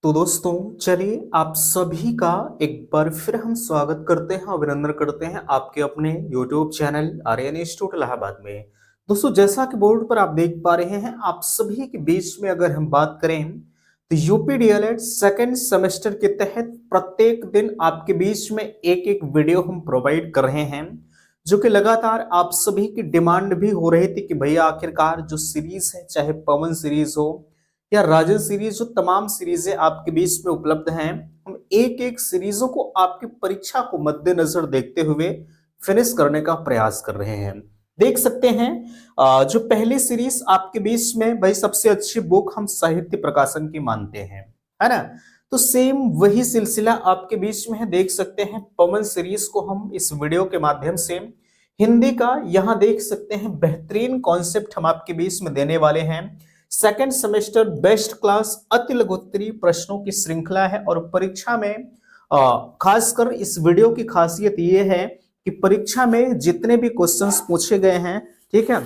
तो दोस्तों चलिए आप सभी का एक बार फिर हम स्वागत करते हैं, अभिनंदन करते हैं आपके अपने YouTube channel Aryan institute Allahabad में। दोस्तों जैसा कि बोर्ड पर आप देख पा रहे हैं, आप सभी के बीच में अगर हम बात करें तो यूपी डीएलएड सेकंड सेमेस्टर के तहत प्रत्येक दिन आपके बीच में एक एक वीडियो हम प्रोवाइड कर रहे हैं, जो कि लगातार आप सभी की डिमांड भी हो रही थी कि भैया आखिरकार जो सीरीज है, चाहे पवन सीरीज हो या राजन सीरीज, जो तमाम सीरीजें आपके बीच में उपलब्ध हैं, हम एक एक सीरीजों को आपकी परीक्षा को मद्देनजर देखते हुए फिनिश करने का प्रयास कर रहे हैं। देख सकते हैं जो पहली सीरीज आपके बीच में भाई सबसे अच्छी बुक हम साहित्य प्रकाशन की मानते हैं, है ना। तो सेम वही सिलसिला आपके बीच में है। देख सकते हैं पवन सीरीज को हम इस वीडियो के माध्यम से हिंदी का यहाँ देख सकते हैं बेहतरीन कॉन्सेप्ट हम आपके बीच में देने वाले हैं। सेकंड सेमेस्टर बेस्ट क्लास अति लघुत्तरीय प्रश्नों की श्रृंखला है और परीक्षा में खासकर इस वीडियो की खासियत ये है कि परीक्षा में जितने भी क्वेश्चंस पूछे गए हैं, ठीक है,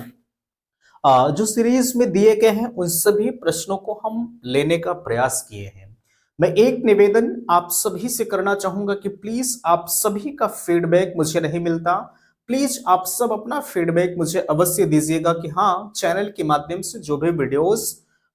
जो सीरीज में दिए गए हैं उन सभी प्रश्नों को हम लेने का प्रयास किए हैं। मैं एक निवेदन आप सभी से करना चाहूंगा कि प्लीज आप सभी का फीडबैक मुझे नहीं मिलता, प्लीज आप सब अपना फीडबैक मुझे अवश्य दीजिएगा कि हाँ, चैनल के माध्यम से जो भी वीडियोस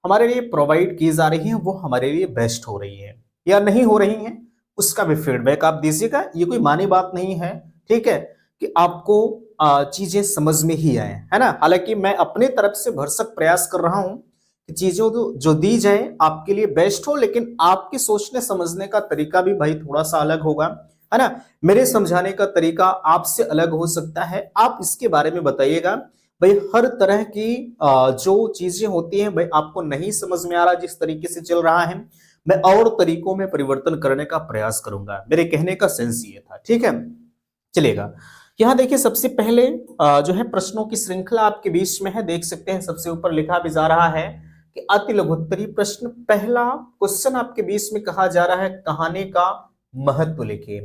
हमारे लिए प्रोवाइड की जा रही हैं वो हमारे लिए बेस्ट हो रही है या नहीं हो रही हैं, उसका भी फीडबैक आप दीजिएगा। ये कोई मानी बात नहीं है, ठीक है, कि आपको चीजें समझ में ही आए, है ना। हालांकि मैं अपने तरफ से भरसक प्रयास कर रहा हूं कि चीजों जो दी जाए आपके लिए बेस्ट हो, लेकिन आपके सोचने समझने का तरीका भी भाई थोड़ा सा अलग होगा, है ना। मेरे समझाने का तरीका आपसे अलग हो सकता है, आप इसके बारे में बताइएगा। भाई हर तरह की जो चीजें होती हैं भाई आपको नहीं समझ में आ रहा जिस तरीके से चल रहा है, मैं और तरीकों में परिवर्तन करने का प्रयास करूंगा। मेरे कहने का सेंस ये था, ठीक है, चलेगा। यहाँ देखिए सबसे पहले जो है प्रश्नों की श्रृंखला आपके बीच में है। देख सकते हैं सबसे ऊपर लिखा भी जा रहा है कि अति लघुत्तरीय प्रश्न। पहला क्वेश्चन आपके बीच में कहा जा रहा है कहानी का महत्व लिखिए।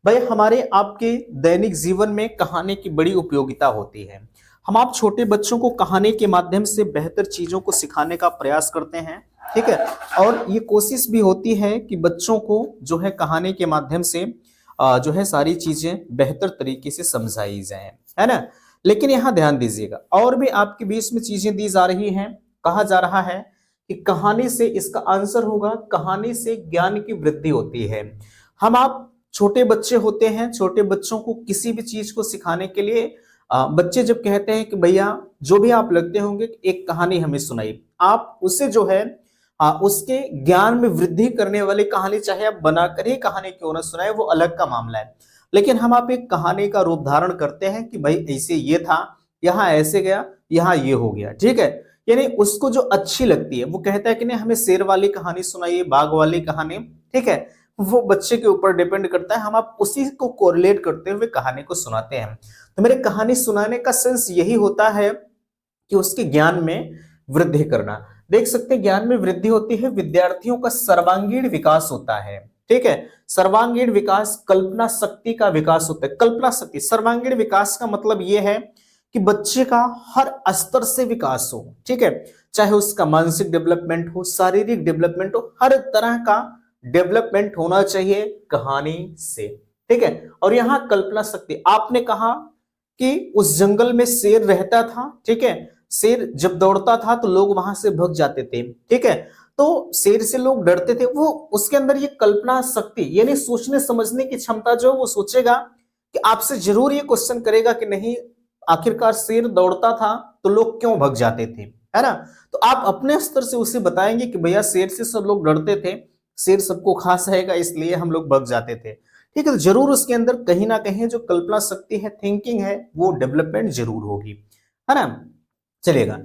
भाई हमारे आपके दैनिक जीवन में कहानी की बड़ी उपयोगिता होती है। हम आप छोटे बच्चों को कहानी के माध्यम से बेहतर चीजों को सिखाने का प्रयास करते हैं, ठीक है, और ये कोशिश भी होती है कि बच्चों को जो है कहानी के माध्यम से जो है सारी चीजें बेहतर तरीके से समझाई जाए, है ना। लेकिन यहाँ ध्यान दीजिएगा और भी आपके बीच में चीजें दी जा रही हैं। कहा जा रहा है कि कहानी से, इसका आंसर होगा कहानी से ज्ञान की वृद्धि होती है। हम आप छोटे बच्चे होते हैं, छोटे बच्चों को किसी भी चीज को सिखाने के लिए बच्चे जब कहते हैं कि भैया जो भी आप लगते होंगे एक कहानी हमें सुनाई, आप उसे जो है उसके ज्ञान में वृद्धि करने वाली कहानी, चाहे आप बनाकर ही कहानी क्यों ना सुनाए, वो अलग का मामला है। लेकिन हम आप एक कहानी का रूप धारण करते हैं कि भाई ऐसे ये था, यहाँ ऐसे गया, यहाँ ये हो गया, ठीक है। यानी उसको जो अच्छी लगती है वो कहता है कि नहीं हमें शेर वाली कहानी सुनाइए, बाघ वाली कहानी, ठीक है। वो बच्चे के ऊपर डिपेंड करता है, हम आप उसी को कोरिलेट करते हुए कहानी को सुनाते हैं। तो मेरे कहानी सुनाने का सेंस यही होता है कि उसके ज्ञान में वृद्धि करना। देख सकते हैं ज्ञान में वृद्धि होती है, विद्यार्थियों का सर्वांगीण विकास होता है, ठीक है। सर्वांगीण विकास कल्पना शक्ति का विकास होता है। कल्पना शक्ति, सर्वांगीण विकास का मतलब यह है कि बच्चे का हर स्तर से विकास हो, ठीक है, चाहे उसका मानसिक डेवलपमेंट हो, शारीरिक डेवलपमेंट हो, हर तरह का डेवलपमेंट होना चाहिए कहानी से, ठीक है। और यहां कल्पना शक्ति, आपने कहा कि उस जंगल में शेर रहता था, ठीक है, शेर जब दौड़ता था तो लोग वहां से भाग जाते थे, ठीक है, तो शेर से लोग डरते थे। वो उसके अंदर ये कल्पना शक्ति यानी सोचने समझने की क्षमता जो वो सोचेगा कि आपसे जरूर ये क्वेश्चन करेगा कि नहीं आखिरकार शेर दौड़ता था तो लोग क्यों भाग जाते थे, है ना। तो आप अपने स्तर से उसे बताएंगे कि भैया शेर से सब लोग डरते थे, शेर सबको खा जाएगा इसलिए हम लोग भाग जाते थे, ठीक है। तो जरूर उसके अंदर कहीं ना कहीं जो कल्पना शक्ति है, थिंकिंग है, वो डेवलपमेंट जरूर होगी, है ना, चलेगा।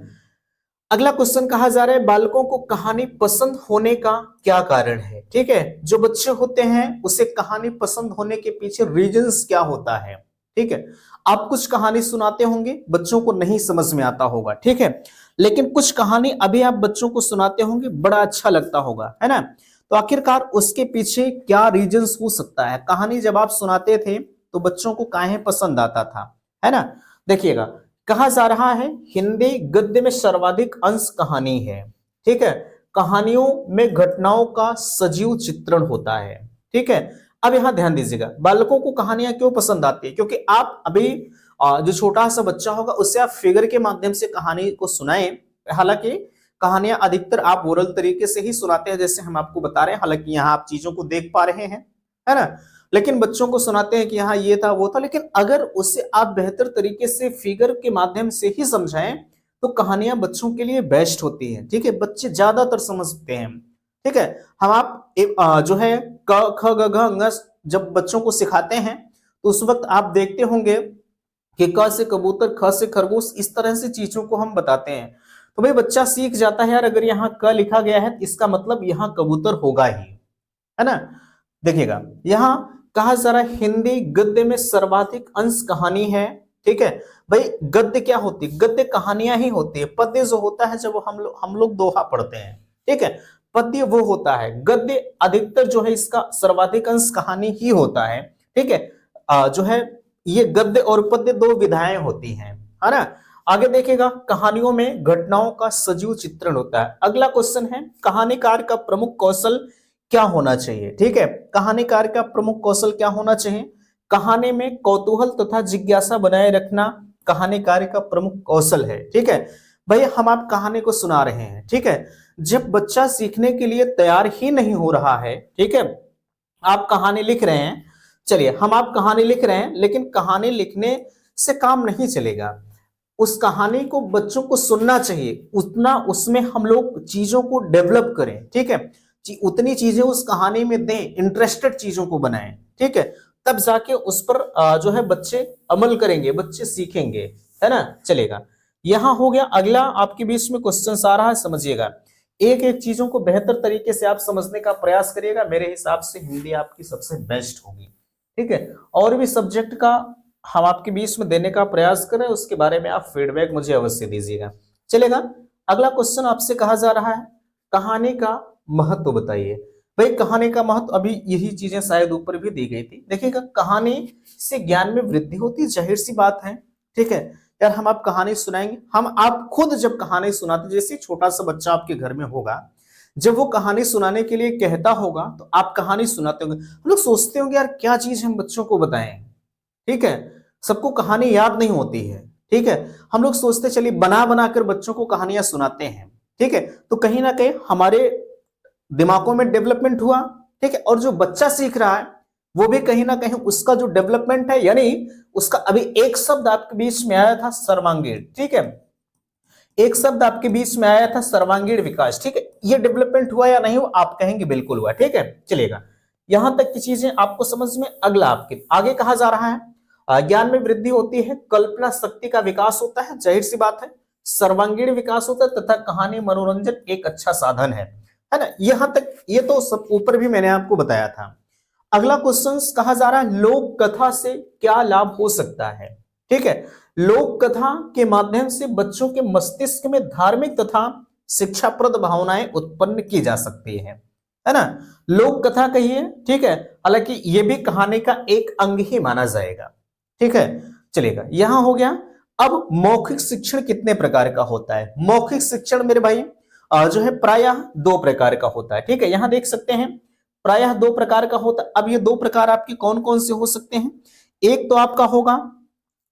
अगला क्वेश्चन कहा जा रहा है बालकों को कहानी पसंद होने का क्या कारण है, ठीक है। जो बच्चे होते हैं उसे कहानी पसंद होने के पीछे रीजंस क्या होता है, ठीक है। आप कुछ कहानी सुनाते होंगे, बच्चों को नहीं समझ में आता होगा, ठीक है, लेकिन कुछ कहानी अभी आप बच्चों को सुनाते होंगे, बड़ा अच्छा लगता होगा, है ना। तो आखिरकार उसके पीछे क्या रीजंस हो सकता है। कहानी जब आप सुनाते थे तो बच्चों को काहे पसंद आता था, है ना। देखिएगा कहा जा रहा है हिंदी गद्य में सर्वाधिक अंश कहानी है, ठीक है। कहानियों में घटनाओं का सजीव चित्रण होता है। ठीक है, अब यहां ध्यान दीजिएगा, बालकों को कहानियां क्यों पसंद आती है? क्योंकि आप अभी जो छोटा सा बच्चा होगा उससे आप फिगर के माध्यम से कहानी को सुनाएं। हालांकि कहानियां अधिकतर आप ओरल तरीके से ही सुनाते हैं, जैसे हम आपको बता रहे हैं, हालांकि यहाँ आप चीजों को देख पा रहे हैं, है ना, लेकिन बच्चों को सुनाते हैं कि हाँ ये था वो था। लेकिन अगर उसे आप बेहतर तरीके से फिगर के माध्यम से ही समझाएं तो कहानियां बच्चों के लिए बेस्ट होती है। ठीक है, बच्चे ज्यादातर समझते हैं। ठीक है, हम आप जो है क ख ग घ ng जब बच्चों को सिखाते हैं तो उस वक्त आप देखते होंगे कि क से कबूतर, ख से खरगोश, इस तरह से चीजों को हम बताते हैं। तो भाई बच्चा सीख जाता है यार, अगर यहाँ क लिखा गया है तो इसका मतलब यहाँ कबूतर होगा ही, है ना। देखिएगा, यहाँ कहा जा रहा है हिंदी गद्य में सर्वाधिक अंश कहानी है। ठीक है भाई, गद्य क्या होती है? गद्य कहानियां ही होती है। पद्य जो होता है जब हम लोग दोहा पढ़ते हैं, ठीक है, पद्य वो होता है। गद्य अधिकतर जो है इसका सर्वाधिक अंश कहानी ही होता है। ठीक है, जो है ये गद्य और पद्य दो विधाएं होती हैं, है ना। आगे देखिएगा, कहानियों में घटनाओं का सजीव चित्रण होता है। अगला क्वेश्चन है, कहानीकार का प्रमुख कौशल क्या होना चाहिए? ठीक है, कहानीकार का प्रमुख कौशल क्या होना चाहिए? कहानी में कौतूहल तथा जिज्ञासा बनाए रखना कहानीकार का प्रमुख कौशल है। ठीक है भाई, हम आप कहानी को सुना रहे हैं, ठीक है, जब बच्चा सीखने के लिए तैयार ही नहीं हो रहा है, ठीक है, आप कहानी लिख रहे हैं, चलिए हम आप कहानी लिख रहे हैं, लेकिन कहानी लिखने से काम नहीं चलेगा। उस कहानी को बच्चों को सुनना चाहिए, उतना उसमें हम लोग चीजों को डेवलप करें। ठीक है, उतनी चीजें उस कहानी में दें, इंटरेस्टेड चीजों को बनाएं। ठीक है, तब जाके उस पर जो है बच्चे अमल करेंगे, बच्चे सीखेंगे, है ना। चलेगा, यहां हो गया। अगला आपके बीच में क्वेश्चन आ रहा है, समझिएगा, एक एक चीजों को बेहतर तरीके से आप समझने का प्रयास करिएगा। मेरे हिसाब से हिंदी आपकी सबसे बेस्ट होगी। ठीक है, और भी सब्जेक्ट का हम आपके बीच में देने का प्रयास करें, उसके बारे में आप फीडबैक मुझे अवश्य दीजिएगा। चलेगा, अगला क्वेश्चन आपसे कहा जा रहा है, कहानी का महत्व बताइए। भाई कहानी का महत्व, अभी यही चीजें शायद ऊपर भी दी गई थी। देखिएगा, कहानी से ज्ञान में वृद्धि होती है, जाहिर सी बात है। ठीक है यार, हम आप कहानी सुनाएंगे, हम आप खुद जब कहानी सुनाते, जैसे छोटा सा बच्चा आपके घर में होगा, जब वो कहानी सुनाने के लिए कहता होगा तो आप कहानी सुनाते होंगे। हम लोग सोचते होंगे यार क्या चीज हम बच्चों को बताएं। ठीक है, सबको कहानी याद नहीं होती है। ठीक है, हम लोग सोचते चलिए बना बना कर बच्चों को कहानियां सुनाते हैं। ठीक है, तो कहीं ना कहीं हमारे दिमागों में डेवलपमेंट हुआ। ठीक है, और जो बच्चा सीख रहा है वो भी कहीं ना कहीं उसका जो डेवलपमेंट है, यानी उसका अभी एक शब्द आपके बीच में आया था, सर्वांगीण। ठीक है, एक शब्द आपके बीच में आया था, सर्वांगीण विकास। ठीक है, ये डेवलपमेंट हुआ या नहीं हुआ? आप कहेंगे बिल्कुल हुआ। ठीक है, चलेगा, यहां तक की चीजें आपको समझ में। अगला आपके आगे कहा जा रहा है, ज्ञान में वृद्धि होती है, कल्पना शक्ति का विकास होता है, जाहिर सी बात है, सर्वांगीण विकास होता है, तथा कहानी मनोरंजन एक अच्छा साधन है ना। यहां तक ये तो सब ऊपर भी मैंने आपको बताया था। अगला क्वेश्चन कहा जा रहा है, लोक कथा से क्या लाभ हो सकता है? ठीक है, लोक कथा के माध्यम से बच्चों के मस्तिष्क में धार्मिक तथा शिक्षाप्रद भावनाएं उत्पन्न की जा सकती है ना। लोक कथा कहिए, ठीक है, हालांकि ये भी कहानी का एक अंग ही माना जाएगा। ठीक है, चलेगा, यहां हो गया। अब मौखिक शिक्षण कितने प्रकार का होता है? मौखिक शिक्षण मेरे भाई जो है प्रायः दो प्रकार का होता है। ठीक है, यहां देख सकते हैं प्रायः दो प्रकार का होता है। अब ये दो प्रकार आपके कौन कौन से हो सकते हैं? एक तो आपका होगा,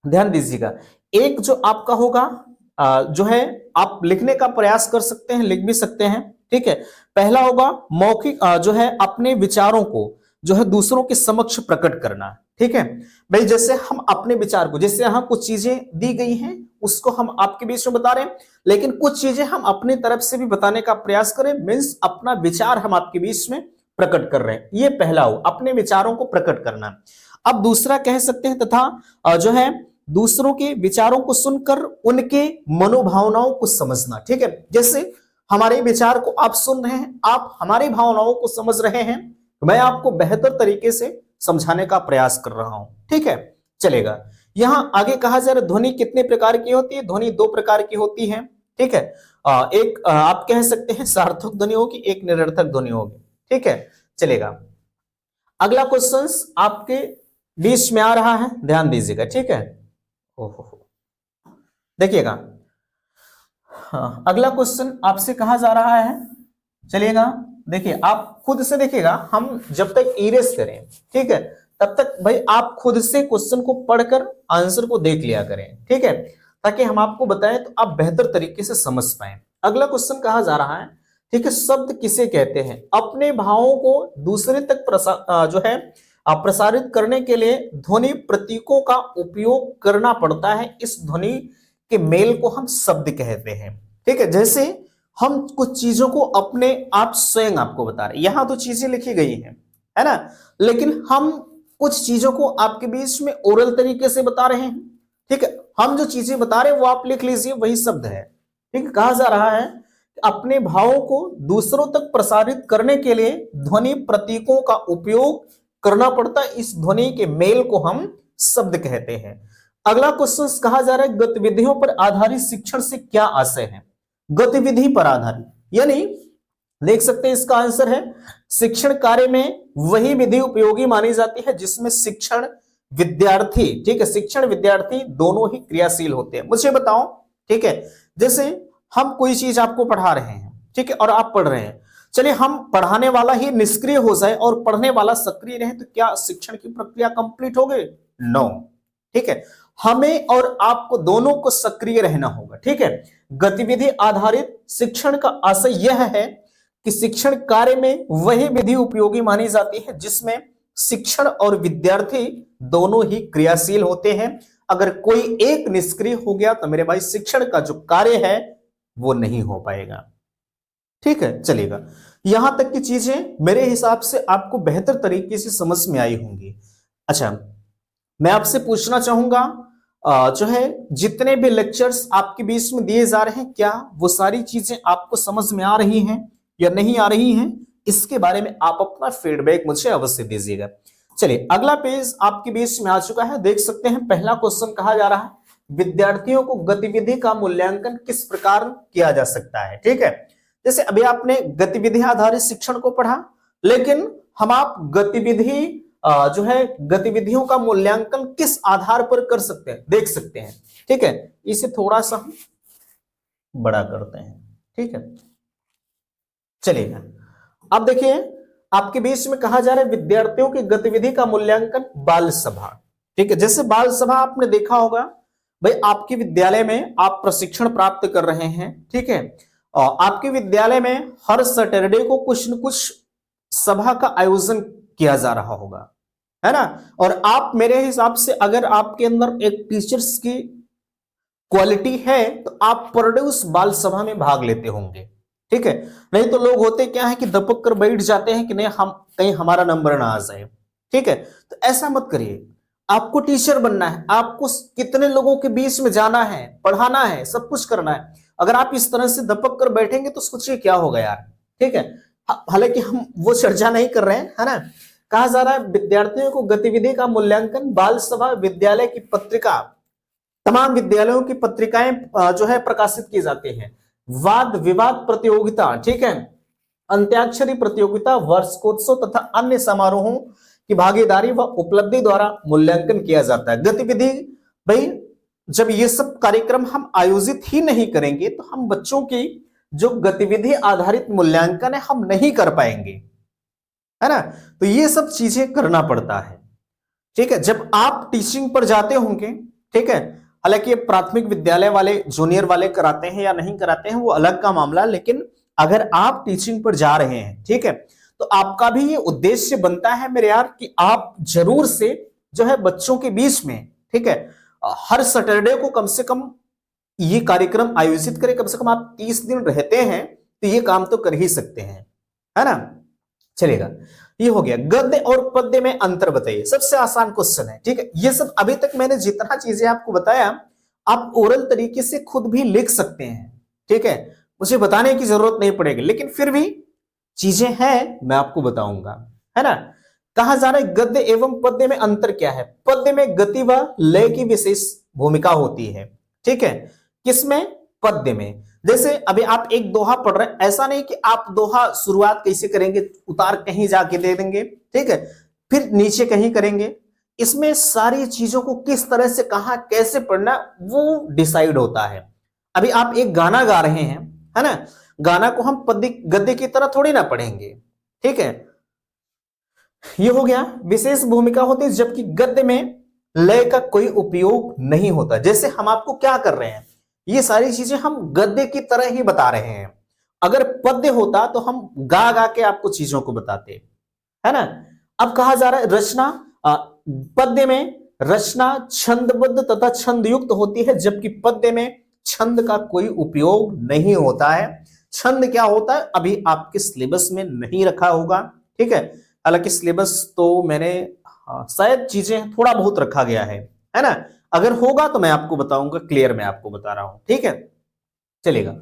ध्यान दीजिएगा, एक जो आपका होगा जो है आप लिखने का प्रयास कर सकते हैं, लिख भी सकते हैं। ठीक है, पहला होगा मौखिक, जो है अपने विचारों को जो है दूसरों के समक्ष प्रकट करना। ठीक है भाई, जैसे हम अपने विचार को, जैसे यहाँ कुछ चीजें दी गई हैं उसको हम आपके बीच में बता रहे हैं, लेकिन कुछ चीजें हम अपनी तरफ से भी बताने का प्रयास करें, मीन्स अपना विचार हम आपके बीच में प्रकट कर रहे हैं। ये पहला हो, अपने विचारों को प्रकट करना। अब दूसरा कह सकते हैं, तथा जो है दूसरों के विचारों को सुनकर उनके मनोभावनाओं को समझना। ठीक है, जैसे हमारे विचार को आप सुन रहे हैं, आप हमारी भावनाओं को समझ रहे हैं, तो मैं आपको बेहतर तरीके से समझाने का प्रयास कर रहा हूं। ठीक है, चलेगा, यहां आगे कहा जा रहा है ध्वनि कितने प्रकार की होती है? ध्वनि दो प्रकार की होती है। ठीक है, एक आप कह सकते हैं सार्थक ध्वनि होगी, एक निरर्थक ध्वनि होगी। ठीक है, चलेगा, अगला क्वेश्चन आपके बीच में आ रहा है, ध्यान दीजिएगा। ठीक है, ओहो, देखिएगा, हाँ, अगला क्वेश्चन आपसे कहा जा रहा है, चलिएगा, देखिए आप खुद से देखिएगा, हम जब तक इरेज करें, ठीक है, तब तक भाई आप खुद से क्वेश्चन को पढ़कर आंसर को देख लिया करें, ठीक है, ताकि हम आपको बताएं तो आप बेहतर तरीके से समझ पाए। अगला क्वेश्चन कहा जा रहा है, ठीक है, शब्द किसे कहते हैं? अपने भावों को दूसरे तक जो है प्रसारित करने के लिए ध्वनि प्रतीकों का उपयोग करना पड़ता है। इस ध्वनि के मेल को हम शब्द कहते हैं, ठीक है। जैसे हम कुछ चीजों को अपने आप स्वयं आपको बता रहे हैं, यहां तो चीजें लिखी गई हैं, है ना, लेकिन हम कुछ चीजों को आपके बीच में ओरल तरीके से बता रहे हैं, ठीक है। हम जो चीजें बता रहे हैं वो आप लिख लीजिए, वही शब्द है, ठीक है। कहा जा रहा है अपने भावों को दूसरों तक प्रसारित करने के लिए ध्वनि प्रतीकों का उपयोग करना पड़ता है। इस ध्वनि के मेल को हम शब्द कहते हैं। अगला क्वेश्चन कहा जा रहा है गतिविधियों पर आधारित शिक्षण से क्या आशय है? गतिविधि पर आधारित, यानी देख सकते हैं इसका आंसर है शिक्षण कार्य में वही विधि उपयोगी मानी जाती है जिसमें शिक्षण विद्यार्थी, ठीक है, शिक्षण विद्यार्थी दोनों ही क्रियाशील होते हैं। मुझे बताओ, ठीक है, जैसे हम कोई चीज आपको पढ़ा रहे हैं, ठीक है, और आप पढ़ रहे हैं, चलिए हम पढ़ाने वाला ही निष्क्रिय हो जाए और पढ़ने वाला सक्रिय रहे तो क्या शिक्षण की प्रक्रिया कंप्लीट हो गई? नो, ठीक है, हमें और आपको दोनों को सक्रिय रहना होगा, ठीक है। गतिविधि आधारित शिक्षण का आशय यह है कि शिक्षण कार्य में वही विधि उपयोगी मानी जाती है जिसमें शिक्षण और विद्यार्थी दोनों ही क्रियाशील होते हैं। अगर कोई एक निष्क्रिय हो गया तो मेरे भाई शिक्षण का जो कार्य है वो नहीं हो पाएगा, ठीक है, चलेगा। यहां तक की चीजें मेरे हिसाब से आपको बेहतर तरीके से समझ में आई होंगी। अच्छा, मैं आपसे पूछना चाहूंगा, जो है जितने भी लेक्चर्स आपके बीच में दिए जा रहे हैं, क्या वो सारी चीजें आपको समझ में आ रही हैं या नहीं आ रही हैं? इसके बारे में आप अपना फीडबैक मुझे अवश्य दीजिएगा। चलिए अगला पेज आपके बीच में आ चुका है, देख सकते हैं। पहला क्वेश्चन कहा जा रहा है विद्यार्थियों को गतिविधि का मूल्यांकन किस प्रकार किया जा सकता है, ठीक है। जैसे अभी आपने गतिविधि आधारित शिक्षण को पढ़ा, लेकिन हम आप गतिविधि जो है गतिविधियों का मूल्यांकन किस आधार पर कर सकते हैं, देख सकते हैं, ठीक है। इसे थोड़ा सा हम बड़ा करते हैं, ठीक है, चलिएगा। अब देखिए आपके बीच में कहा जा रहा है विद्यार्थियों की गतिविधि का मूल्यांकन बाल सभा, ठीक है। जैसे बाल सभा आपने देखा होगा, भाई आपके विद्यालय में आप प्रशिक्षण प्राप्त कर रहे हैं, ठीक है, और आपके विद्यालय में हर सैटरडे को कुछ न कुछ सभा का आयोजन किया जा रहा होगा, है ना। और आप मेरे हिसाब से अगर आपके अंदर एक टीचर्स की क्वालिटी है तो आप पर डे उस बाल सभा में भाग लेते होंगे, ठीक है। नहीं तो लोग होते क्या है कि दपक कर बैठ जाते हैं कि नहीं हम कहीं हमारा नंबर ना आ जाए, ठीक है। तो ऐसा मत करिए, आपको टीचर बनना है, आपको कितने लोगों के बीच में जाना है, पढ़ाना है, सब कुछ करना है। अगर आप इस तरह से दपक कर बैठेंगे तो सोचिए क्या होगा यार, ठीक है। हालांकि हम वो चर्चा नहीं कर रहे हैं, है ना। कहा जा रहा है विद्यार्थियों को गतिविधि का मूल्यांकन बाल सभा विद्यालय की पत्रिका, तमाम विद्यालयों की पत्रिकाएं जो है प्रकाशित की जाती हैं। वाद विवाद प्रतियोगिता, ठीक है, अंत्याक्षरी प्रतियोगिता, वार्षिकोत्सव तथा अन्य समारोहों की भागीदारी व उपलब्धि द्वारा मूल्यांकन किया जाता है। गतिविधि, भाई जब ये सब कार्यक्रम हम आयोजित ही नहीं करेंगे तो हम बच्चों की जो गतिविधि आधारित मूल्यांकन है हम नहीं कर पाएंगे, है ना। तो ये सब चीजें करना पड़ता है, ठीक है। जब आप टीचिंग पर जाते होंगे, ठीक है, हालांकि ये प्राथमिक विद्यालय वाले जूनियर वाले कराते हैं या नहीं कराते हैं वो अलग का मामला, लेकिन अगर आप टीचिंग पर जा रहे हैं, ठीक है, तो आपका भी ये उद्देश्य बनता है मेरे यार कि आप जरूर से जो है बच्चों के बीच में, ठीक है, हर सैटरडे को कम से कम ये कार्यक्रम आयोजित करें। कम से कम आप 30 दिन रहते हैं तो ये काम तो कर ही सकते हैं, है ना। चलेगा, ये हो गया। गद्य और पद्य में अंतर बताइए, सबसे आसान क्वेश्चन है, ठीक है। ये सब अभी तक मैंने जितना चीजें आपको बताया आप ओरल तरीके से खुद भी लिख सकते हैं, ठीक है, मुझे बताने की जरूरत नहीं पड़ेगी, लेकिन फिर भी चीजें हैं मैं आपको बताऊंगा, है ना। कहा जा रहा है गद्य एवं पद्य में अंतर क्या है? पद्य में गति व लय की विशेष भूमिका होती है, ठीक है, किसमें? पद्य में। जैसे अभी आप एक दोहा पढ़ रहे हैं, ऐसा नहीं कि आप दोहा शुरुआत कैसे करेंगे, उतार कहीं जाके दे देंगे, ठीक है, फिर नीचे कहीं करेंगे। इसमें सारी चीजों को किस तरह से कहां कैसे पढ़ना वो डिसाइड होता है। अभी आप एक गाना गा रहे हैं, है ना, गाना को हम पद्य गद्य की तरह थोड़ी ना पढ़ेंगे। ठीक है, ये हो गया। विशेष भूमिका होती है जबकि गद्य में लय का कोई उपयोग नहीं होता। जैसे हम आपको क्या कर रहे हैं, ये सारी चीजें हम गद्य की तरह ही बता रहे हैं। अगर पद्य होता तो हम गा गा के आपको चीजों को बताते, है ना। अब कहा जा रहा है रचना, पद्य में रचना छंदबद्ध तथा छंदयुक्त होती है, जबकि पद्य में छंद का कोई उपयोग नहीं होता है। छंद क्या होता है अभी आपके सिलेबस में नहीं रखा होगा। ठीक है, हालांकि सिलेबस तो मैंने शायद चीजें थोड़ा बहुत रखा गया है ना। अगर होगा तो मैं आपको बताऊंगा, क्लियर मैं आपको बता रहा हूं। ठीक है, चलेगा,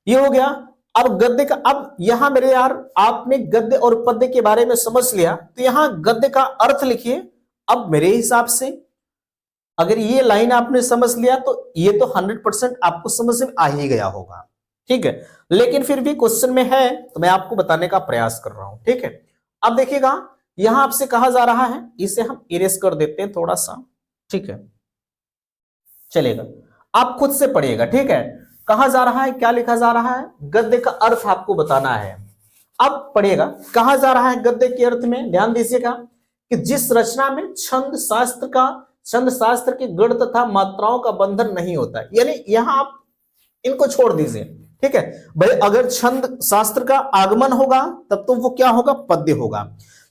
ये हो गया। अब गद्य का, अब यहां मेरे यार आपने गद्य और पद्य के बारे में समझ लिया, तो यहां गद्य का अर्थ लिखिए। अब मेरे हिसाब से अगर ये लाइन आपने समझ लिया तो ये तो 100% आपको समझ में आ ही गया होगा। ठीक है, लेकिन फिर भी क्वेश्चन में है तो मैं आपको बताने का प्रयास कर रहा हूं। ठीक है, अब देखिएगा यहां आपसे कहा जा रहा है, इसे हम इरेज कर देते हैं थोड़ा सा। ठीक है, चलेगा, आप खुद से पढ़िएगा। ठीक है, कहा जा रहा है, क्या लिखा जा रहा है, गद्य का अर्थ आपको बताना है। अब पढ़िएगा, कहा जा रहा है गद्य के अर्थ में ध्यान दीजिएगा कि जिस रचना में छंद शास्त्र के गण तथा मात्राओं का बंधन नहीं होता है। यानी यहां आप इनको छोड़ दीजिए। ठीक है भाई, अगर छंद शास्त्र का आगमन होगा तब तो वो क्या होगा, पद्य होगा।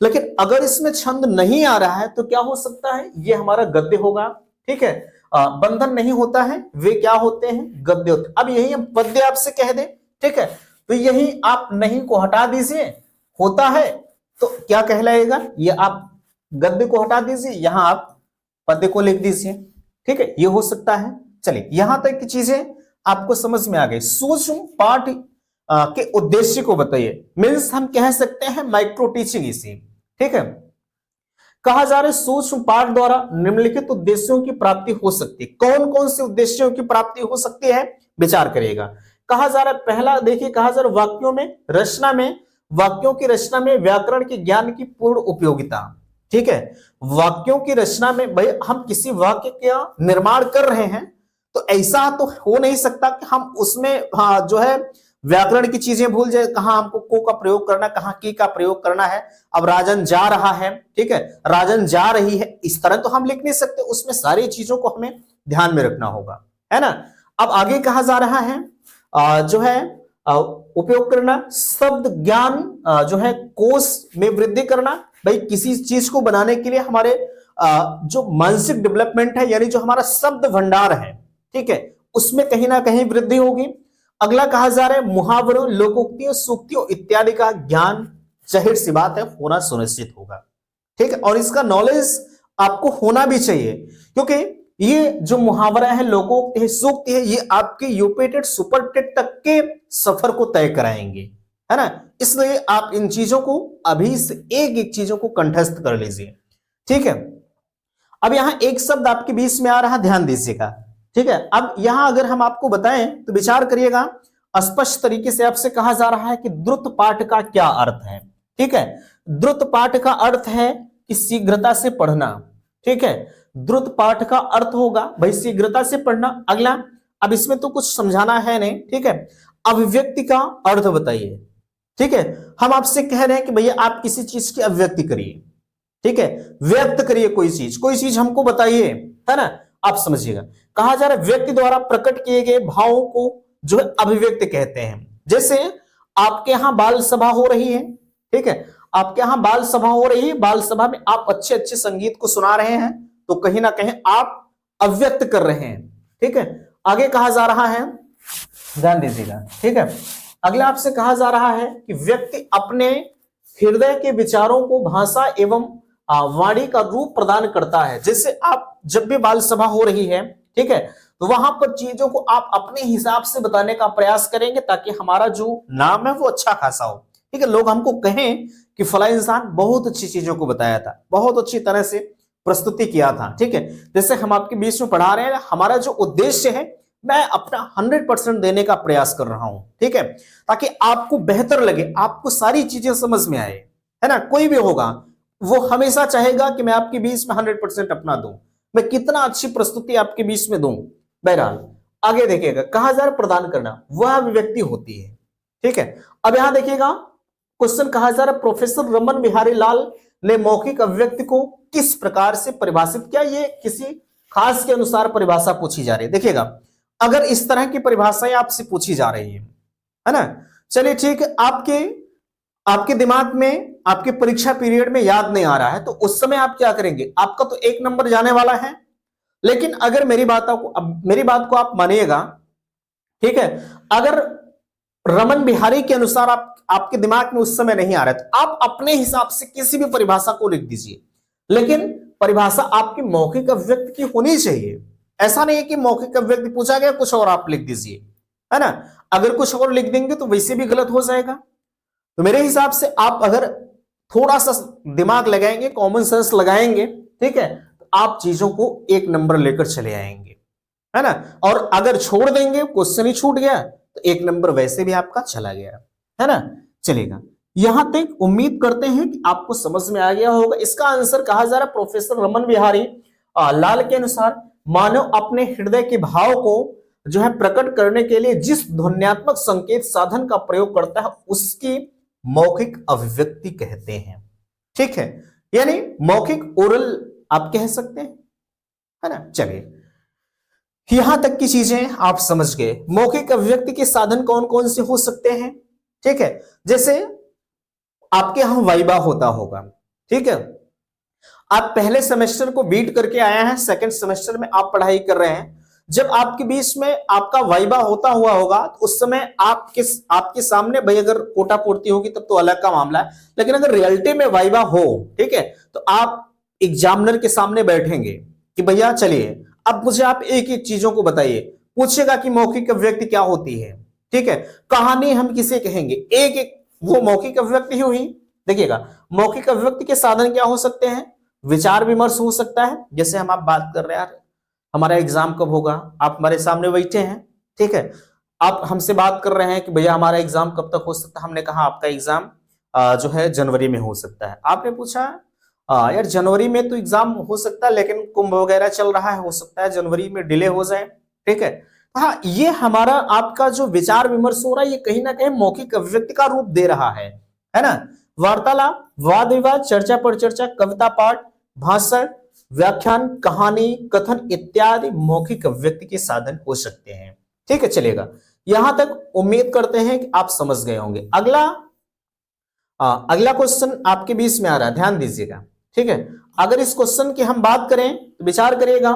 लेकिन अगर इसमें छंद नहीं आ रहा है तो क्या हो सकता है, ये हमारा गद्य होगा। ठीक है, बंधन नहीं होता है, वे क्या होते हैं, गद्य होते हैं। अब यही हम पद्य आपसे कह दें, ठीक है, तो यही आप नहीं को हटा दीजिए, होता है तो क्या कहलाएगा, ये आप गद्य को हटा दीजिए, यहां आप पद्य को लिख दीजिए। ठीक है, ये हो सकता है। चलिए, यहां तक की चीजें आपको समझ में आ गई। सूक्ष्म पाठ के उद्देश्य को बताइए, मीन्स हम कह सकते हैं माइक्रो टीचिंग इसी। ठीक है, कहा जा रहा है सूक्ष्म पाठ द्वारा निम्नलिखित उद्देश्यों की प्राप्ति हो सकती है। कौन कौन से उद्देश्यों की प्राप्ति हो सकती है, विचार करिएगा। कहा जा रहा है पहला देखिए, कहा जा रहा है वाक्यों में रचना में, वाक्यों की रचना में व्याकरण के ज्ञान की पूर्ण उपयोगिता। ठीक है, वाक्यों की रचना में भाई हम किसी वाक्य का निर्माण कर रहे हैं तो ऐसा तो हो नहीं सकता कि हम उसमें जो है व्याकरण की चीजें भूल जाए, कहां हमको को का प्रयोग करना, कहां की का प्रयोग करना है। अब राजन जा रहा है, ठीक है, राजन जा रही है, इस तरह तो हम लिख नहीं सकते, उसमें सारी चीजों को हमें ध्यान में रखना होगा, है ना। अब आगे कहा जा रहा है जो है उपयोग करना, शब्द ज्ञान जो है कोश में वृद्धि करना। भाई किसी चीज को बनाने के लिए हमारे जो मानसिक डेवलपमेंट है, यानी जो हमारा शब्द भंडार है, ठीक है, उसमें कहीं ना कहीं वृद्धि होगी। अगला कहा जा रहा है मुहावरों, लोकोक्तियों, सूक्तियों इत्यादि का ज्ञान जाहिर सी बात है होना सुनिश्चित होगा। ठीक है, और इसका नॉलेज आपको होना भी चाहिए, क्योंकि ये जो मुहावरा है, लोकोक्ति है, सूक्ति है, ये आपके यूपी टेट सुपर टेट तक के सफर को तय कराएंगे, है ना। इसलिए आप इन चीजों को अभी से एक एक चीजों को कंठस्थ कर लीजिए। ठीक है, अब यहां एक शब्द आपके बीच में आ रहा, ध्यान दीजिएगा। ठीक है, अब यहां अगर हम आपको बताएं तो विचार करिएगा। स्पष्ट तरीके से आपसे कहा जा रहा है कि द्रुत पाठ का क्या अर्थ है। ठीक है, द्रुत पाठ का अर्थ है कि शीघ्रता से पढ़ना। ठीक है, द्रुत पाठ का अर्थ होगा भाई शीघ्रता से पढ़ना। अगला, अब इसमें तो कुछ समझाना है नहीं। ठीक है, अभिव्यक्ति का अर्थ बताइए। ठीक है, हम आपसे कह रहे हैं कि भैया आप किसी चीज की अभिव्यक्ति करिए। ठीक है, व्यक्त करिए कोई चीज हमको बताइए, है ना। आप समझिएगा, कहा जा रहा है व्यक्ति द्वारा प्रकट किए गए भावों को जो है अभिव्यक्ति कहते हैं। जैसे आपके यहां बाल सभा हो रही है, ठीक है, आपके यहां बाल सभा हो रही है, बाल सभा में आप अच्छे अच्छे संगीत को सुना रहे हैं, तो कहीं ना कहीं आप अभिव्यक्त कर रहे हैं। ठीक है, आगे कहा जा रहा है, ध्यान दीजिएगा। ठीक है, अगला आपसे कहा जा रहा है कि व्यक्ति अपने हृदय के विचारों को भाषा एवं वाणी का रूप प्रदान करता है। जैसे आप जब भी बाल सभा हो रही है, ठीक है, तो वहां पर चीजों को आप अपने हिसाब से बताने का प्रयास करेंगे ताकि हमारा जो नाम है वो अच्छा खासा हो। ठीक है, लोग हमको कहें कि फला इंसान बहुत अच्छी चीजों को बताया था, बहुत अच्छी तरह से प्रस्तुति किया था। ठीक है, जैसे हम आपके बीच में पढ़ा रहे हैं, हमारा जो उद्देश्य है मैं अपना 100% देने का प्रयास कर रहा हूं। ठीक है, ताकि आपको बेहतर लगे, आपको सारी चीजें समझ में आए, है ना। कोई भी होगा वो हमेशा चाहेगा कि मैं आपके बीच में 100% अपना दूं, मैं कितना अच्छी प्रस्तुति आपके बीच में दूं। बहरहाल आगे देखिएगा, कहा जा रहा प्रदान करना वह अभिव्यक्ति होती है। ठीक है। अब यहां देखिएगा क्वेश्चन कहा जा रहा है प्रोफेसर रमन बिहारी लाल ने मौखिक अभिव्यक्ति को किस प्रकार से परिभाषित किया। ये किसी खास के अनुसार परिभाषा पूछी जा रही है। देखिएगा अगर इस तरह की परिभाषाएं आपसे पूछी जा रही है ना, चलिए ठीक है, आपके आपके दिमाग में आपके परीक्षा पीरियड में याद नहीं आ रहा है तो उस समय आप क्या करेंगे, आपका तो 1 नंबर जाने वाला है। लेकिन अगर मेरी बात को आप मानिएगा, ठीक है, अगर रमन बिहारी के अनुसार आपके दिमाग में उस समय नहीं आ रहा है तो आप अपने हिसाब से किसी भी परिभाषा को लिख दीजिए, लेकिन परिभाषा आपकी मौखिक अभिव्यक्ति की होनी चाहिए। ऐसा नहीं है कि मौखिक अभिव्यक्ति पूछा गया कुछ और आप लिख दीजिए, है ना। अगर कुछ और लिख देंगे तो वैसे भी गलत हो जाएगा। तो मेरे हिसाब से आप अगर थोड़ा सा दिमाग लगाएंगे, कॉमन सेंस लगाएंगे, ठीक है, तो आप चीजों को 1 नंबर लेकर चले आएंगे, है ना। और अगर छोड़ देंगे, क्वेश्चन ही छूट गया, तो 1 नंबर वैसे भी आपका चला गया, है ना। चलेगा, यहां तक उम्मीद करते हैं कि आपको समझ में आ गया होगा। इसका आंसर कहा जा रहा है प्रोफेसर रमन बिहारी लाल के अनुसार मानव अपने हृदय के भाव को जो है प्रकट करने के लिए जिस ध्वन्यात्मक संकेत साधन का प्रयोग करता है उसकी मौखिक अभिव्यक्ति कहते हैं। ठीक है, यानी मौखिक ओरल आप कह सकते हैं, है ना। चलिए, यहां तक की चीजें आप समझ गए। मौखिक अभिव्यक्ति के साधन कौन कौन से हो सकते हैं, ठीक है। जैसे आपके यहां वाइवा होता होगा, ठीक है, आप पहले सेमेस्टर को बीट करके आए हैं, सेकंड सेमेस्टर में आप पढ़ाई कर रहे हैं। जब आपके बीच में आपका वाइवा होता हुआ होगा तो उस समय आपके सामने भाई अगर कोटा पूर्ति होगी तब तो अलग का मामला है, लेकिन अगर रियलिटी में वाइवा हो, ठीक है, तो आप एग्जामिनर के सामने बैठेंगे कि भैया चलिए अब मुझे आप एक एक चीजों को बताइए। पूछेगा कि मौखिक अभिव्यक्ति क्या होती है, ठीक है, कहानी हम किसे कहेंगे, एक एक वो मौखिक अभिव्यक्ति ही हुई। देखिएगा मौखिक अभिव्यक्ति के साधन क्या हो सकते हैं, विचार विमर्श हो सकता है, जैसे हम आप बात कर रहे हैं यार हमारा एग्जाम कब होगा, आप हमारे सामने बैठे हैं, ठीक है, आप हमसे बात कर रहे हैं कि भैया हमारा एग्जाम कब तक हो सकता है। हमने कहा आपका एग्जाम जो है जनवरी में हो सकता है। आपने पूछा यार जनवरी में तो एग्जाम हो सकता है लेकिन कुंभ वगैरह चल रहा है, हो सकता है जनवरी में डिले हो जाए, ठीक है। हाँ, ये हमारा आपका जो विचार विमर्श हो रहा है ये कहीं ना कहीं मौखिक अभिव्यक्ति का रूप दे रहा है ना। वार्तालाप, वाद विवाद, चर्चा पर चर्चा, कविता पाठ, भाषण, व्याख्यान, कहानी, कथन इत्यादि मौखिक अभिव्यक्ति के साधन हो सकते हैं। ठीक है, चलेगा, यहां तक उम्मीद करते हैं कि आप समझ गए होंगे। अगला क्वेश्चन आपके बीच में आ रहा है, ध्यान दीजिएगा, ठीक है। अगर इस क्वेश्चन की हम बात करें तो विचार करिएगा।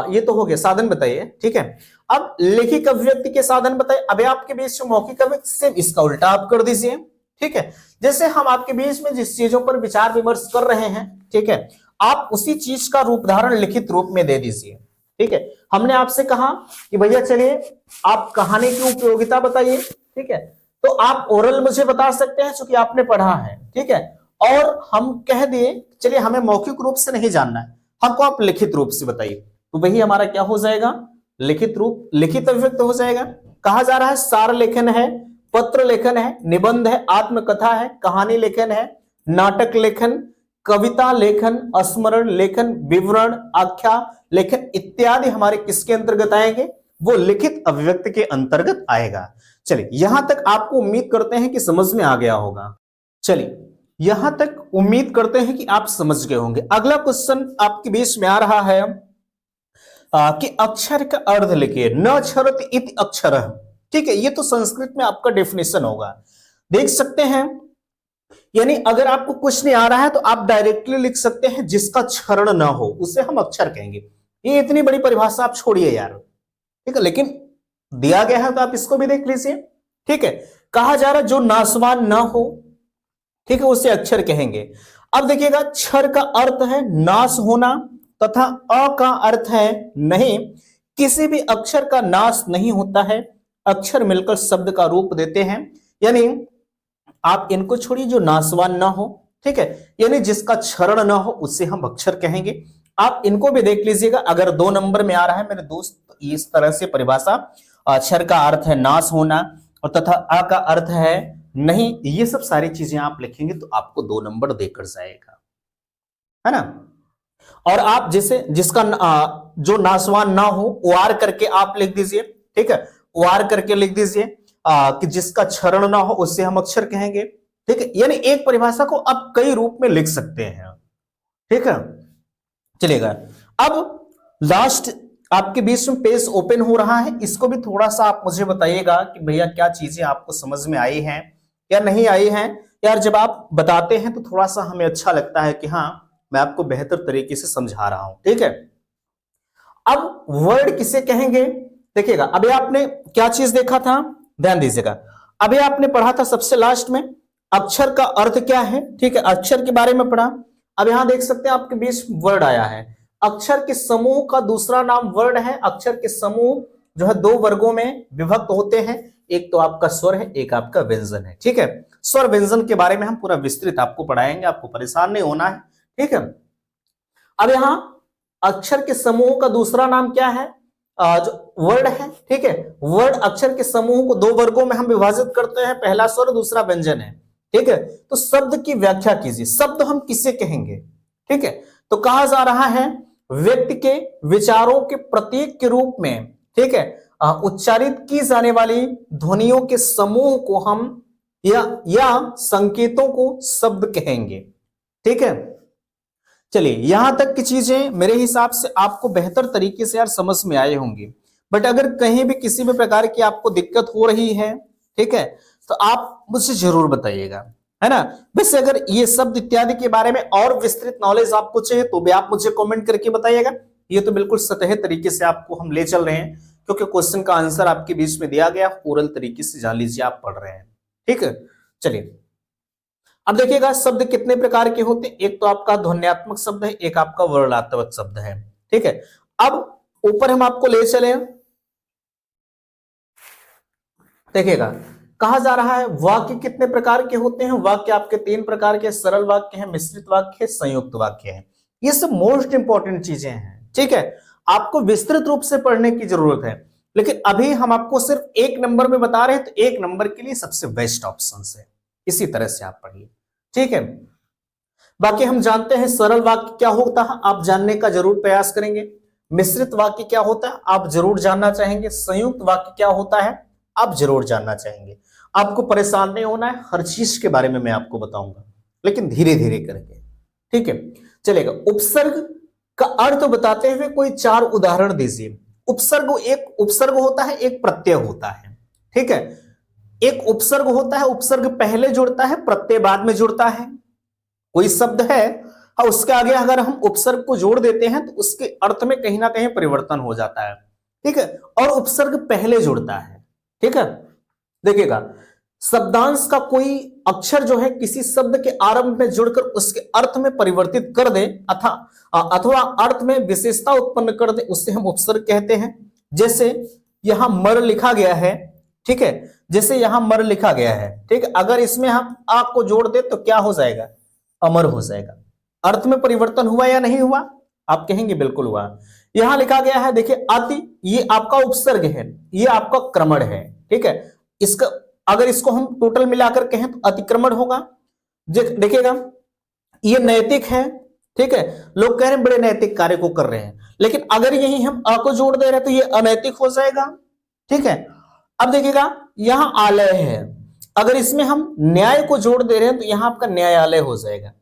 ये तो हो गया, साधन बताइए, ठीक है। अब लिखित अभिव्यक्ति के साधन बताइए। अभी आपके बीच में मौखिक अभिव्यक्ति से इसका उल्टा आप कर दीजिए, ठीक है। जैसे हम आपके बीच में जिस चीजों पर विचार विमर्श कर रहे हैं, ठीक है, आप उसी चीज का रूप धारण लिखित रूप में दे दीजिए, ठीक है। हमने आपसे कहा कि भैया चलिए आप कहानी की उपयोगिता बताइए, ठीक है, तो आप ओरल मुझे बता सकते हैं क्योंकि आपने पढ़ा है, ठीक है। और हम कह दिए चलिए हमें मौखिक रूप से नहीं जानना है, हमको आप लिखित रूप से बताइए, तो वही हमारा क्या हो जाएगा, लिखित रूप, लिखित अभिव्यक्ति हो जाएगा। कहा जा रहा है सार लेखन है, पत्र लेखन है, निबंध है, आत्मकथा है, कहानी लेखन है, नाटक लेखन, कविता लेखन, स्मरण लेखन, विवरण, आख्या लेखन इत्यादि हमारे किसके अंतर्गत आएंगे, वो लिखित अभिव्यक्ति के अंतर्गत आएगा। चलिए, यहां तक आपको उम्मीद करते हैं कि समझ में आ गया होगा। चलिए, यहां तक उम्मीद करते हैं कि आप समझ गए होंगे। अगला क्वेश्चन आपके बीच में आ रहा है कि अक्षर का अर्थ लिखिए। न क्षरति इति अक्षरः, ठीक है, ये तो संस्कृत में आपका डेफिनेशन होगा, देख सकते हैं। यानी अगर आपको कुछ नहीं आ रहा है तो आप डायरेक्टली लिख सकते हैं जिसका क्षरण ना हो उसे हम अक्षर कहेंगे। ये इतनी बड़ी परिभाषा आप छोड़िए यार, ठीक है, लेकिन दिया गया है तो आप इसको भी देख लीजिए, ठीक है। कहा जा रहा है जो नाशवान ना हो, ठीक है, उसे अक्षर कहेंगे। अब देखिएगा क्षर का अर्थ है नाश होना तथा अ का अर्थ है नहीं। किसी भी अक्षर का नाश नहीं होता है, अक्षर मिलकर शब्द का रूप देते हैं। यानी आप इनको छोड़िए, जो नाशवान ना हो, ठीक है, यानी जिसका क्षरण ना हो उसे हम अक्षर कहेंगे। आप इनको भी देख लीजिएगा, अगर 2 नंबर में आ रहा है मेरे दोस्त, तो इस तरह से परिभाषा, क्षर का अर्थ है नाश होना और तथा अ का अर्थ है नहीं, ये सब सारी चीजें आप लिखेंगे तो आपको 2 नंबर देकर जाएगा, है ना। और आप जिसका जो नाशवान ना हो, वार करके आप लिख दीजिए, ठीक है, वार करके लिख दीजिए। कि जिसका क्षरण ना हो उससे हम अक्षर कहेंगे। ठीक है, यानी एक परिभाषा को आप कई रूप में लिख सकते हैं। ठीक है, चलेगा। अब लास्ट आपके बीच में पेज ओपन हो रहा है, इसको भी थोड़ा सा आप मुझे बताइएगा कि भैया क्या चीजें आपको समझ में आई हैं या नहीं आई हैं। यार जब आप बताते हैं तो थोड़ा सा हमें अच्छा लगता है कि हाँ मैं आपको बेहतर तरीके से समझा रहा हूं। ठीक है, अब वर्ड किसे कहेंगे, देखिएगा अभी आपने क्या चीज देखा था, ध्यान दीजिएगा। अभी आपने पढ़ा था सबसे लास्ट में अक्षर का अर्थ क्या है। ठीक है, अक्षर के बारे में पढ़ा। अब यहां देख सकते हैं आपके बीच वर्ड आया है। अक्षर के समूह का दूसरा नाम वर्ड है। अक्षर के समूह जो है दो वर्गों में विभक्त होते हैं, एक तो आपका स्वर है, एक आपका व्यंजन है। ठीक है, स्वर व्यंजन के बारे में हम पूरा विस्तृत आपको पढ़ाएंगे, आपको परेशान नहीं होना है। ठीक है, अब यहां अक्षर के समूह का दूसरा नाम क्या है, जो वर्ड है। ठीक है, वर्ड अक्षर के समूह को दो वर्गों में हम विभाजित करते हैं, पहला स्वर दूसरा व्यंजन है। ठीक है, तो शब्द की व्याख्या कीजिए, शब्द हम किसे कहेंगे। ठीक है, तो कहा जा रहा है व्यक्ति के विचारों के प्रतीक के रूप में, ठीक है, उच्चारित की जाने वाली ध्वनियों के समूह को हम या संकेतों को शब्द कहेंगे। ठीक है, चलिए यहां तक की चीजें मेरे हिसाब से आपको बेहतर तरीके से यार समझ में आए होंगे। बट अगर कहीं भी किसी भी प्रकार की आपको दिक्कत हो रही है, ठीक है, तो आप मुझसे जरूर बताइएगा, है ना। वैसे अगर ये शब्द इत्यादि के बारे में और विस्तृत नॉलेज आपको चाहिए तो भी आप मुझे कमेंट करके बताइएगा। ये तो बिल्कुल सतही तरीके से आपको हम ले चल रहे हैं, क्योंकि क्वेश्चन का आंसर आपके बीच में दिया गया, ओरल तरीके से जान लीजिए आप पढ़ रहे हैं। ठीक है, चलिए अब देखिएगा शब्द कितने प्रकार के होते हैं। एक तो आपका ध्वन्यात्मक शब्द है, एक आपका वर्णात्मक शब्द है। ठीक है, अब ऊपर हम आपको ले चले, देखिएगा कहा जा रहा है वाक्य कितने प्रकार के होते हैं। वाक्य आपके तीन प्रकार के, सरल वाक्य है, मिश्रित वाक्य है, संयुक्त वाक्य है। ये सब मोस्ट इंपॉर्टेंट चीजें हैं। ठीक है, आपको विस्तृत रूप से पढ़ने की जरूरत है, लेकिन अभी हम आपको सिर्फ एक नंबर में बता रहे हैं, तो एक नंबर के लिए सबसे बेस्ट ऑप्शन है, इसी तरह से आप पढ़िए। ठीक है, बाकी हम जानते हैं सरल वाक्य क्या होता है, आप जानने का जरूर प्रयास करेंगे। मिश्रित वाक्य क्या होता है आप जरूर जानना चाहेंगे। संयुक्त वाक्य क्या होता है आप जरूर जानना चाहेंगे। आपको परेशान नहीं होना है, हर चीज के बारे में मैं आपको बताऊंगा, लेकिन धीरे धीरे करके। ठीक है, चलेगा। उपसर्ग का अर्थ बताते हुए कोई चार उदाहरण दीजिए। उपसर्ग, एक उपसर्ग होता है, एक प्रत्यय होता है। ठीक है, एक उपसर्ग होता है, उपसर्ग पहले जुड़ता है, प्रत्यय बाद में जुड़ता है। कोई शब्द है और उसके आगे अगर हम उपसर्ग को जोड़ देते हैं तो उसके अर्थ में कहीं ना कहीं परिवर्तन हो जाता है। ठीक है, और उपसर्ग पहले जुड़ता है। ठीक है, देखिएगा शब्दांश का कोई अक्षर जो है किसी शब्द के आरंभ में जुड़कर उसके अर्थ में परिवर्तित कर दे अथवा अर्थ में विशेषता उत्पन्न कर दे, उससे हम उपसर्ग कहते हैं। जैसे यहां मर लिखा गया है, ठीक है, जैसे यहां मर लिखा गया है, ठीक है, अगर इसमें हम आ को जोड़ दे तो क्या हो जाएगा, अमर हो जाएगा। अर्थ में परिवर्तन हुआ या नहीं हुआ, आप कहेंगे बिल्कुल हुआ। यहां लिखा गया है, देखिए अति, ये आपका उपसर्ग है, ये आपका क्रमण है। ठीक है, इसका अगर इसको हम टोटल मिलाकर कहें तो अतिक्रमण होगा। देखिएगा ये नैतिक है। ठीक है, लोग कह रहे हैं बड़े नैतिक कार्य को कर रहे हैं, लेकिन अगर यही हम अ को जोड़ दे रहे हैं तो ये अनैतिक हो जाएगा। ठीक है, अब देखिएगा यहां आलय है, अगर इसमें हम न्याय को जोड़ दे रहे हैं तो यहां आपका न्यायालय हो जाएगा,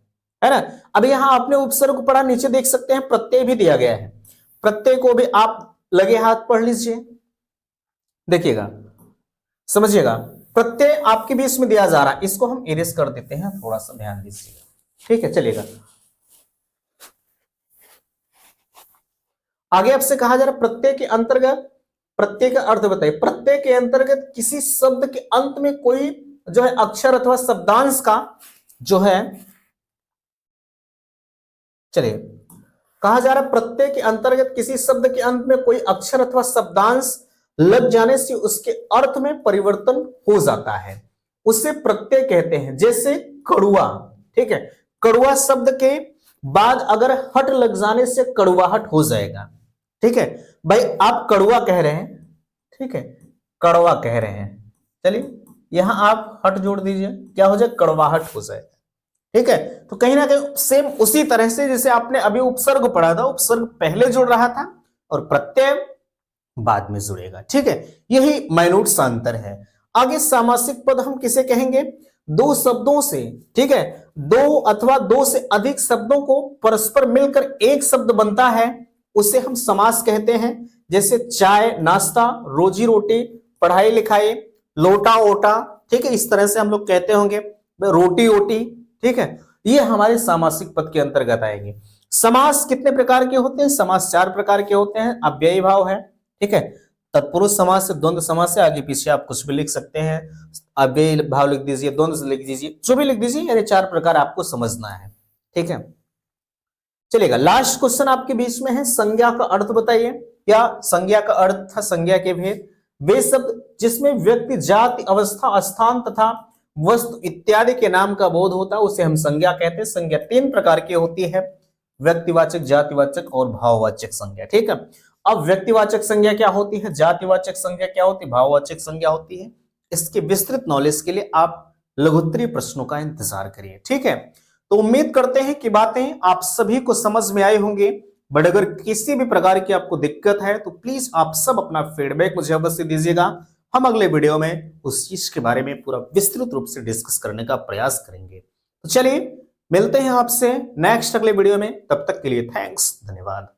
है ना। अब यहां आपने उपसर्ग पढ़ा, नीचे देख सकते हैं प्रत्यय भी दिया गया है, प्रत्यय को भी आप लगे हाथ पढ़ लीजिए। देखिएगा समझिएगा, प्रत्यय आपके बीच में दिया जा रहा है, इसको हम इरेज कर देते हैं, थोड़ा सा ध्यान दीजिएगा। ठीक है, चलिएगा आगे आपसे कहा जा रहा है प्रत्यय के अंतर्गत, प्रत्यय का अर्थ बताइए। प्रत्यय के अंतर्गत किसी शब्द के अंत में कोई जो है अक्षर अथवा शब्दांश का जो है, चलिए कहा जा रहा है प्रत्यय के अंतर्गत किसी शब्द के अंत में कोई अक्षर अथवा शब्दांश लग जाने से उसके अर्थ में परिवर्तन हो जाता है, उसे प्रत्यय कहते हैं। जैसे कड़ुआ, ठीक है, कड़ुआ शब्द के बाद अगर हट लग जाने से कड़ुआहट हो जाएगा। ठीक है भाई, आप कड़ुआ कह रहे हैं, ठीक है, कड़वा कह रहे हैं, चलिए यहां आप हट जोड़ दीजिए, क्या हो जाए, कड़वाहट हो जाए। ठीक है, तो कहीं ना कहीं सेम उसी तरह से जैसे आपने अभी उपसर्ग पढ़ा था, उपसर्ग पहले जुड़ रहा था और प्रत्यय बाद में जुड़ेगा। ठीक है, यही माइन्यूट सा अंतर है। आगे सामासिक पद हम किसे कहेंगे? दो शब्दों से, ठीक है, दो अथवा दो से अधिक शब्दों को परस्पर मिलकर एक शब्द बनता है, उसे हम समास कहते हैं। जैसे चाय नाश्ता, रोजी रोटी, पढ़ाई लिखाई, लोटा ओटा, ठीक है, इस तरह से हम लोग कहते होंगे, रोटी ओटी, ठीक है, ये हमारे सामासिक पद के अंतर्गत आएंगे। समास कितने प्रकार के होते हैं? समास 4 प्रकार के होते हैं। अव्ययी भाव है, ठीक है, तत्पुरुष समास है, द्वंद्व समास है, आगे पीछे आप कुछ भी लिख सकते हैं, अव्ययी भाव लिख दीजिए, द्वंद्व लिख दीजिए, जो भी लिख दीजिए, यानी 4 प्रकार आपको समझना है, ठीक है। चलेगा, लास्ट क्वेश्चन आपके बीच में है, संज्ञा का अर्थ बताइए। क्या संज्ञा का अर्थ था? संज्ञा के भेद, वे शब्द जिसमें व्यक्ति, जाति, अवस्था, स्थान तथा वस्तु इत्यादि के नाम का बोध होता है, उसे हम संज्ञा कहते हैं। संज्ञा 3 प्रकार की होती है, व्यक्तिवाचक, जातिवाचक और भाववाचक संज्ञा, ठीक है। अब व्यक्तिवाचक संज्ञा क्या होती है, जातिवाचक संज्ञा क्या होती है, भाववाचक संज्ञा होती है। इसके विस्तृत नॉलेज के लिए आप लघुत्तरीय प्रश्नों का इंतजार करिए, ठीक है। तो उम्मीद करते हैं कि बातें आप सभी को समझ में आई होंगी, बट अगर किसी भी प्रकार की आपको दिक्कत है तो प्लीज आप सब अपना फीडबैक मुझे अवश्य दीजिएगा। हम अगले वीडियो में उस चीज के बारे में पूरा विस्तृत रूप से डिस्कस करने का प्रयास करेंगे। तो चलिए मिलते हैं आपसे नेक्स्ट अगले वीडियो में, तब तक के लिए थैंक्स, धन्यवाद।